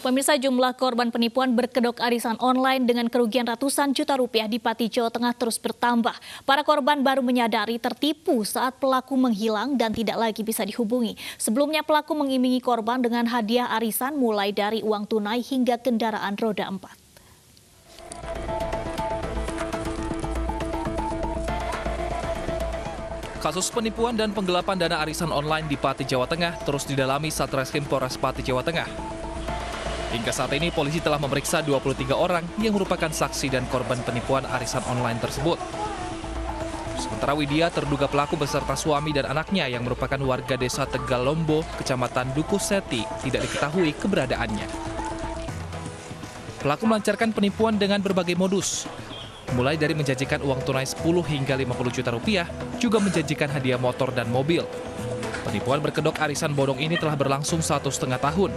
Pemirsa, jumlah korban penipuan berkedok arisan online dengan kerugian ratusan juta rupiah di Pati, Jawa Tengah terus bertambah. Para korban baru menyadari tertipu saat pelaku menghilang dan tidak lagi bisa dihubungi. Sebelumnya pelaku mengiming-imingi korban dengan hadiah arisan mulai dari uang tunai hingga kendaraan roda 4. Kasus penipuan dan penggelapan dana arisan online di Pati, Jawa Tengah terus didalami Satreskrim Polres Pati, Jawa Tengah. Hingga saat ini polisi telah memeriksa 23 orang yang merupakan saksi dan korban penipuan arisan online tersebut. Sementara Widya, terduga pelaku beserta suami dan anaknya yang merupakan warga desa Tegalombo, Kecamatan Dukuseti, tidak diketahui keberadaannya. Pelaku melancarkan penipuan dengan berbagai modus, mulai dari menjanjikan uang tunai 10 hingga 50 juta rupiah, juga menjanjikan hadiah motor dan mobil. Penipuan berkedok arisan bodong ini telah berlangsung 1,5 tahun.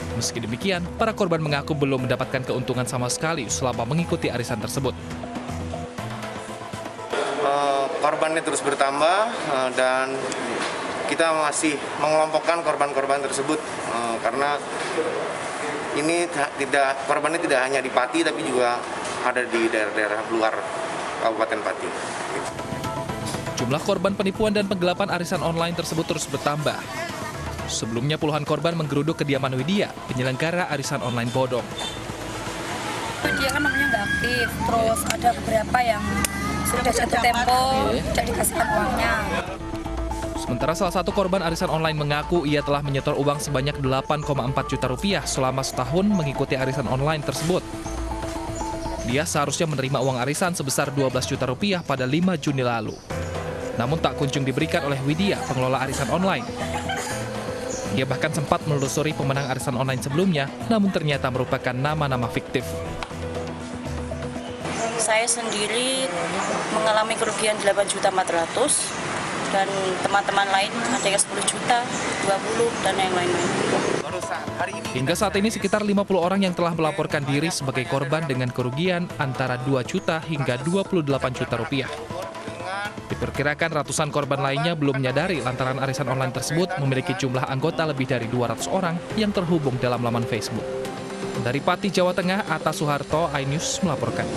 Meski demikian, para korban mengaku belum mendapatkan keuntungan sama sekali selama mengikuti arisan tersebut. Korbannya terus bertambah dan kita masih mengelompokkan korban-korban tersebut karena ini korbannya tidak hanya di Pati tapi juga ada di daerah-daerah luar Kabupaten Pati. Jumlah korban penipuan dan penggelapan arisan online tersebut terus bertambah. Sebelumnya puluhan korban menggeruduk kediaman Widya, penyelenggara arisan online bodong. Dia kan namanya nggak aktif, terus ada beberapa yang sudah jatuh tempo, tidak dikasihkan uangnya. Sementara salah satu korban arisan online mengaku ia telah menyetor uang sebanyak 8,4 juta rupiah selama setahun mengikuti arisan online tersebut. Dia seharusnya menerima uang arisan sebesar 12 juta rupiah pada 5 Juni lalu. Namun tak kunjung diberikan oleh Widya, pengelola arisan online. Dia bahkan sempat menelusuri pemenang arisan online sebelumnya, namun ternyata merupakan nama-nama fiktif. Saya sendiri mengalami kerugian 8.400.000 dan teman-teman lain ada yang 10 juta, 20 dan yang lain-lain. Hingga saat ini sekitar 50 orang yang telah melaporkan diri sebagai korban dengan kerugian antara 2 juta hingga 28 juta rupiah. Diperkirakan ratusan korban lainnya belum menyadari lantaran arisan online tersebut memiliki jumlah anggota lebih dari 200 orang yang terhubung dalam laman Facebook. Dari Pati, Jawa Tengah, Atta Suharto, iNews melaporkan.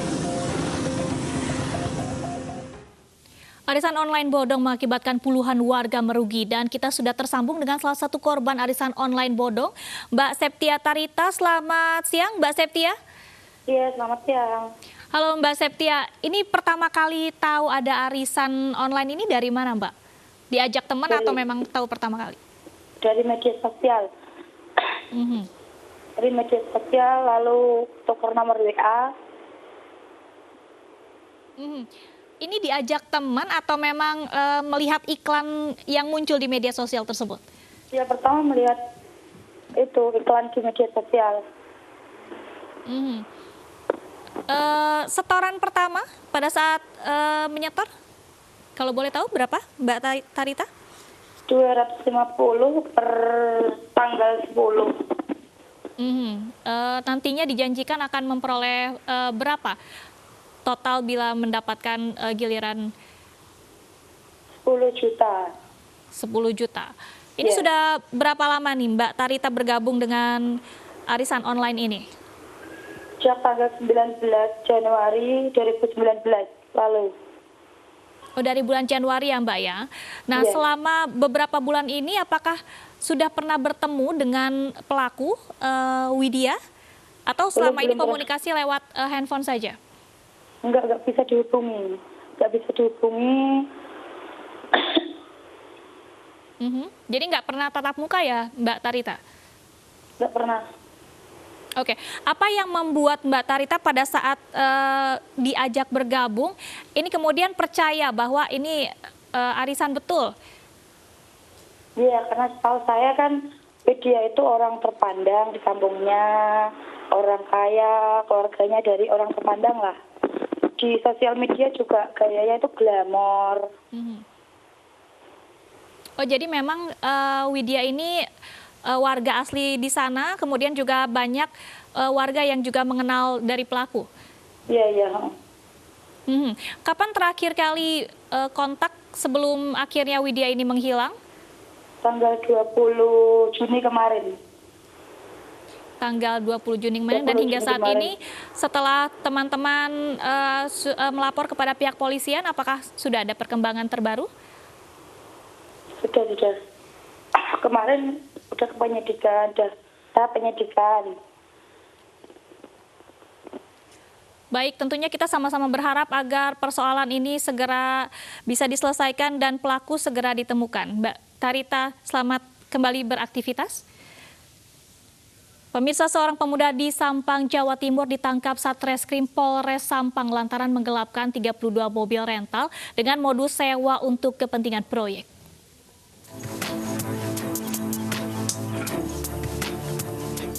Arisan online bodong mengakibatkan puluhan warga merugi dan kita sudah tersambung dengan salah satu korban arisan online bodong, Mbak Septia Tarita. Selamat siang, Mbak Septia. Iya, selamat siang. Halo Mbak Septia, ini pertama kali tahu ada arisan online ini dari mana Mbak? Diajak teman atau memang tahu pertama kali? Dari media sosial. Dari media sosial, lalu tukar nomor WA. Ini diajak teman atau memang melihat iklan yang muncul di media sosial tersebut? Ya, pertama melihat itu iklan di media sosial. Setoran pertama pada saat menyetor, kalau boleh tahu berapa Mbak Tarita? 250 per tanggal 10. Nantinya dijanjikan akan memperoleh berapa total bila mendapatkan giliran? 10 juta. 10 juta. Ini sudah berapa lama nih Mbak Tarita bergabung dengan arisan online ini? Sejak tanggal 19 Januari 2019 lalu. Oh, dari bulan Januari ya Mbak ya. Nah, selama beberapa bulan ini apakah sudah pernah bertemu dengan pelaku Widya? Atau selama ini komunikasi lewat handphone saja? Enggak bisa dihubungi. Jadi nggak pernah tatap muka ya Mbak Tarita? Enggak pernah. Oke, apa yang membuat Mbak Tarita pada saat diajak bergabung, ini kemudian percaya bahwa ini arisan betul? Iya, karena setahu saya kan Widya itu orang terpandang di kampungnya, orang kaya, keluarganya dari orang terpandang lah. Di sosial media juga gayanya itu glamor. Oh, jadi memang Widya ini warga asli di sana, kemudian juga banyak warga yang juga mengenal dari pelaku. Iya. Kapan terakhir kali kontak sebelum akhirnya Widya ini menghilang? Tanggal 20 Juni kemarin. tanggal 20 Juni kemarin, dan hingga saat ini setelah teman-teman melapor kepada pihak polisian, apakah sudah ada perkembangan terbaru? Sudah. Kemarin udah ke penyidikan, tahap penyidikan. Baik, tentunya kita sama-sama berharap agar persoalan ini segera bisa diselesaikan dan pelaku segera ditemukan. Mbak Tarita, selamat kembali beraktivitas. Pemirsa, seorang pemuda di Sampang, Jawa Timur ditangkap Satreskrim Polres Sampang lantaran menggelapkan 32 mobil rental dengan modus sewa untuk kepentingan proyek.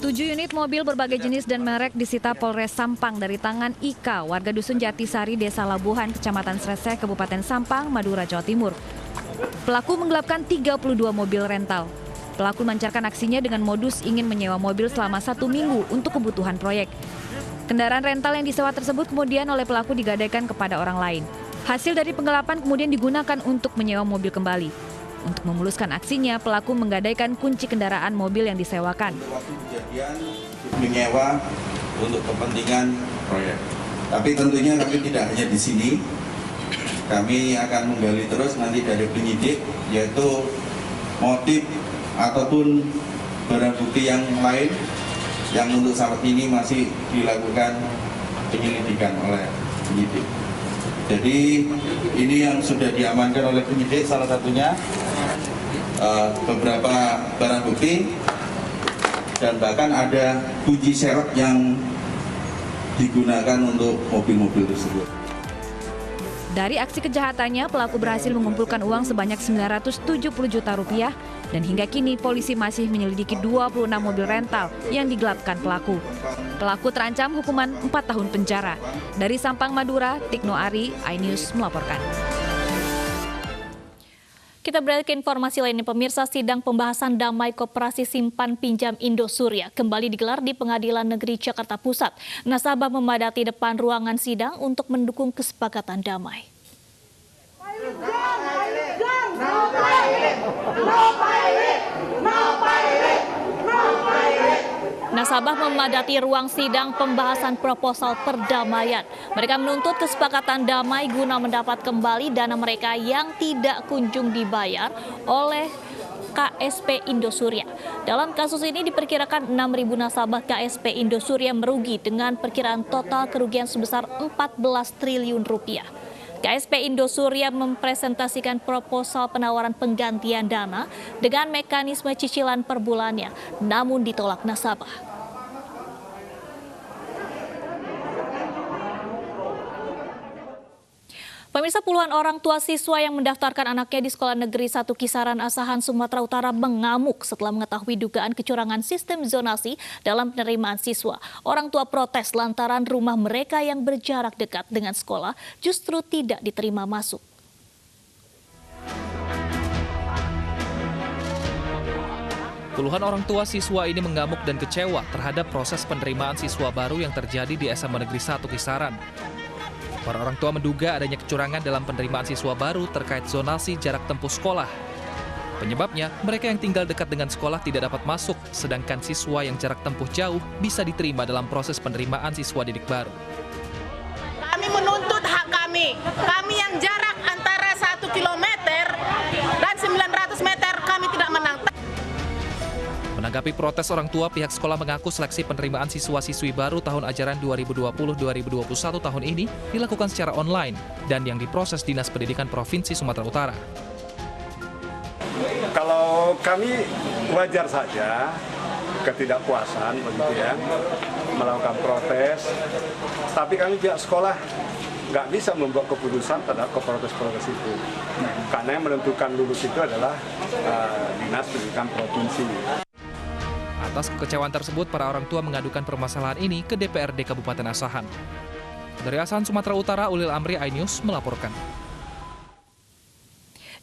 Tujuh unit mobil berbagai jenis dan merek disita Polres Sampang dari tangan Ika, warga Dusun Jatisari, Desa Labuhan, Kecamatan Sreseh, Kabupaten Sampang, Madura, Jawa Timur. Pelaku menggelapkan 32 mobil rental. Pelaku melancarkan aksinya dengan modus ingin menyewa mobil selama 1 minggu untuk kebutuhan proyek. Kendaraan rental yang disewa tersebut kemudian oleh pelaku digadaikan kepada orang lain. Hasil dari penggelapan kemudian digunakan untuk menyewa mobil kembali. Untuk memuluskan aksinya, pelaku menggadaikan kunci kendaraan mobil yang disewakan. Waktu kejadian menyewa untuk kepentingan proyek. Tapi tentunya kami tidak hanya di sini. Kami akan menggali terus nanti dari penyidik, yaitu motif ataupun barang bukti yang lain yang untuk saat ini masih dilakukan penyelidikan oleh penyidik. Jadi ini yang sudah diamankan oleh penyidik, salah satunya beberapa barang bukti dan bahkan ada kunci serep yang digunakan untuk mobil-mobil tersebut. Dari aksi kejahatannya, pelaku berhasil mengumpulkan uang sebanyak 970 juta rupiah dan hingga kini polisi masih menyelidiki 26 mobil rental yang digelapkan pelaku. Pelaku terancam hukuman 4 tahun penjara. Dari Sampang, Madura, Tikno Ari, iNews melaporkan. Kita beralih ke informasi lainnya, pemirsa. Sidang pembahasan damai koperasi simpan pinjam Indosuria kembali digelar di Pengadilan Negeri Jakarta Pusat. Nasabah memadati depan ruangan sidang untuk mendukung kesepakatan damai. Nasabah memadati ruang sidang pembahasan proposal perdamaian. Mereka menuntut kesepakatan damai guna mendapat kembali dana mereka yang tidak kunjung dibayar oleh KSP Indosuria. Dalam kasus ini diperkirakan 6.000 nasabah KSP Indosuria merugi dengan perkiraan total kerugian sebesar 14 triliun rupiah. KSP Indosuria mempresentasikan proposal penawaran penggantian dana dengan mekanisme cicilan per bulannya, namun ditolak nasabah. Pemirsa, puluhan orang tua siswa yang mendaftarkan anaknya di Sekolah Negeri 1 Kisaran Asahan, Sumatera Utara mengamuk setelah mengetahui dugaan kecurangan sistem zonasi dalam penerimaan siswa. Orang tua protes lantaran rumah mereka yang berjarak dekat dengan sekolah justru tidak diterima masuk. Puluhan orang tua siswa ini mengamuk dan kecewa terhadap proses penerimaan siswa baru yang terjadi di SMA Negeri 1 Kisaran. Para orang tua menduga adanya kecurangan dalam penerimaan siswa baru terkait zonasi jarak tempuh sekolah. Penyebabnya, mereka yang tinggal dekat dengan sekolah tidak dapat masuk, sedangkan siswa yang jarak tempuh jauh bisa diterima dalam proses penerimaan siswa didik baru. Kami menuntut hak kami. Kami yang jarak antara 1 km dan 900 meter kami tidak menang. Menanggapi protes orang tua, pihak sekolah mengaku seleksi penerimaan siswa-siswi baru tahun ajaran 2020-2021 tahun ini dilakukan secara online dan yang diproses Dinas Pendidikan Provinsi Sumatera Utara. Kalau kami wajar saja ketidakpuasan begitu ya, melakukan protes, tapi kami pihak sekolah nggak bisa membuat keputusan terhadap protes-protes itu. Karena yang menentukan lulus itu adalah Dinas Pendidikan Provinsi. Atas kekecewaan tersebut, para orang tua mengadukan permasalahan ini ke DPRD Kabupaten Asahan. Dari Asahan, Sumatera Utara, Ulil Amri, iNews melaporkan.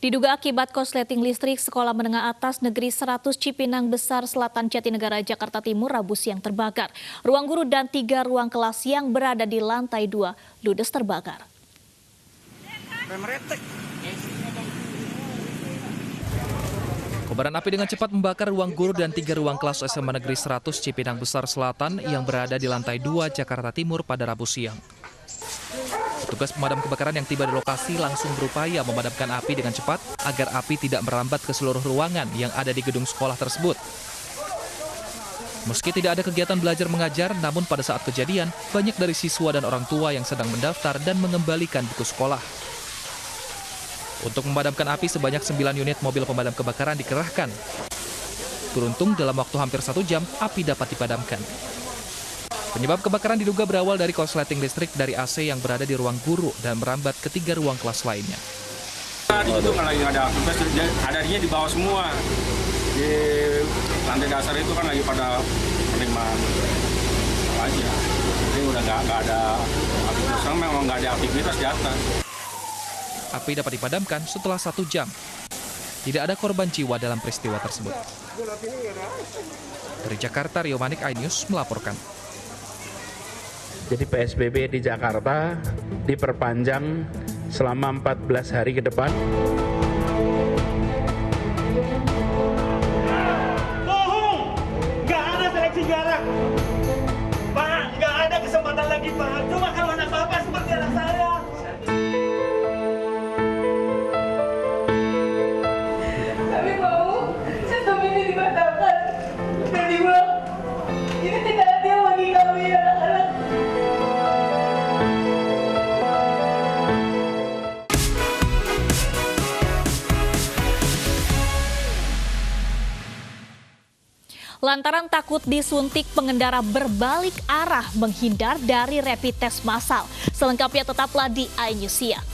Diduga akibat korsleting listrik, Sekolah Menengah Atas Negeri 100 Cipinang Besar Selatan Jatinegara, Jakarta Timur, Rabu siang terbakar. Ruang guru dan 3 ruang kelas yang berada di lantai 2 ludes terbakar. Kobaran api dengan cepat membakar ruang guru dan 3 ruang kelas SMA Negeri 100 Cipinang Besar Selatan yang berada di lantai 2 Jakarta Timur pada Rabu siang. Petugas pemadam kebakaran yang tiba di lokasi langsung berupaya memadamkan api dengan cepat agar api tidak merambat ke seluruh ruangan yang ada di gedung sekolah tersebut. Meski tidak ada kegiatan belajar mengajar, namun pada saat kejadian, banyak dari siswa dan orang tua yang sedang mendaftar dan mengembalikan buku sekolah. Untuk memadamkan api, sebanyak 9 unit mobil pemadam kebakaran dikerahkan. Beruntung dalam waktu hampir 1 jam, api dapat dipadamkan. Penyebab kebakaran diduga berawal dari korsleting listrik dari AC yang berada di ruang guru dan merambat ke 3 ruang kelas lainnya. Tadi itu kan lagi ada aktivitas, adanya di bawah semua. Di lantai dasar itu kan lagi pada penerimaan aja. Jadi udah nggak ada aktivitas, memang nggak ada aktivitas di atas. Api dapat dipadamkan setelah 1 jam. Tidak ada korban jiwa dalam peristiwa tersebut. Dari Jakarta, Rio Manik, iNews melaporkan. Jadi PSBB di Jakarta diperpanjang selama 14 hari ke depan. Bohong! Nggak ada seleksi jarak. Pak, nggak ada kesempatan lagi, Pak. Cuma kalau anak Bapak seperti anak saya. Kami mau sistem ini dibatalkan. Dan dibilang, ini tidak adil bagi kami anak-anak. Lantaran takut disuntik, pengendara berbalik arah menghindar dari rapid test massal. Selengkapnya tetaplah di iNews Siang.